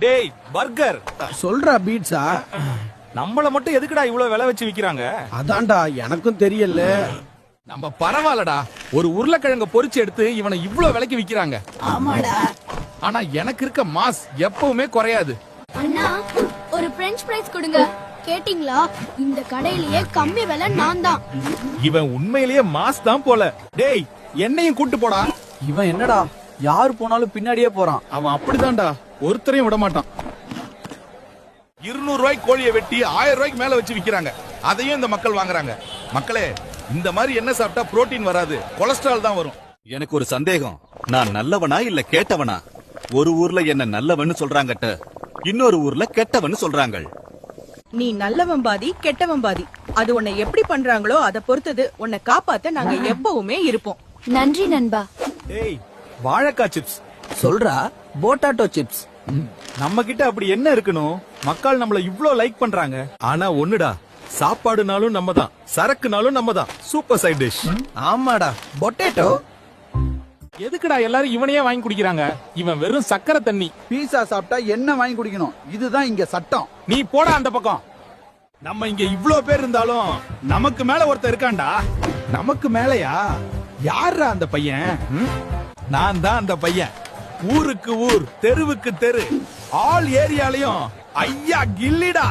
டேய் பர்கர் சொல்றா பீட்ஸா? நம்மள மட்டும் எதுக்குடா இவ்வளவு விலை வச்சு விக்கிறாங்க? அதான்டா எனக்கும் தெரியல. நம்ம பரவாயில்லடா, ஒரு உருளைக்கிழங்க பொரிச்சு எடுத்து இவனை இவ்ளோ விலைக்கு விக்கிறாங்க. ஆமாடா. ஆனா எனக்கு இருக்க மாஸ் எப்பவுமே குறையாது. அண்ணா ஒரு பிரெஞ்ச் ஃப்ரைஸ் கொடுங்க. கேட்டிங்களா? இந்த கடையிலேயே கம்மி விலை நான் தான். இவன் உண்மையிலேயே மாஸ் தான் போல. டேய் என்னையும் கூட்டு போடா. இவன் என்னடா யாரு போனாலும் பின்னாடியே போறான். அவன் அப்படிதான்டா, ஒருத்தரையும் விட மாட்டான். 200 ரூபாய்க்கு கோழியை வெட்டி 1000 ரூபாய்க்கு மேல வச்சு விக்கிறாங்க. அதையும் இந்த மக்கள் வாங்குறாங்க. மக்களே, இந்த மாதிரி என்ன சாப்பிட்டா புரோட்டீன் வராது, கொலஸ்ட்ரால் தான் வரும். எனக்கு ஒரு சந்தேகம். நான் நல்லவனா இல்ல கேட்டவனா? ஒரு ஊர்ல என்ன நல்லவன்னு சொல்றாங்கட்ட, இன்னொரு ஊர்ல கெட்டவன்னு சொல்றாங்க. நீ நல்லவன் பாதி கெட்டவன் பாதி. அது உன்னை எப்படி பண்றாங்களோ அதை பொறுத்தது. உன்னை காப்பாத்த நாங்க எப்பவுமே இருப்போம். நன்றி நண்பா. டேய் வாழைக்காய் சிப்ஸ். சொல்றா போட்டாட்டோ சிப்ஸ். நம்ம கிட்ட அப்படி என்ன இருக்கணும்? மக்கள் நம்மள இவ்ளோ லைக் பண்றாங்க. ஆனா ஒண்ணுடா, சாப்பாடுனாலும் நம்ம தான், சரக்குனாலும் நம்ம தான். Super side dish. ஆமாடா பொட்டேட்டோ. எதுக்குடா எல்லாரும் இவனையே வாங்கி குடிக்கிறாங்க? இவன் வெறும் சக்கரை தண்ணி. பீஸா சாப்பிட்டா என்ன வாங்கி குடிக்கணும், இதுதான் இங்க சட்டம். நீ போடா அந்த பக்கம். நம்ம இங்க இவ்ளோ பேர் இருந்தாலும் நமக்கு மேல ஒருத்தர் இருக்கான்டா. நமக்கு மேலயா? யாரா அந்த பையன்? நான் தான் அந்த பையன். ஊருக்கு ஊர், தெருவுக்கு தெரு, ஆல் ஏரியாலயும் ஐயா கில்லிடா.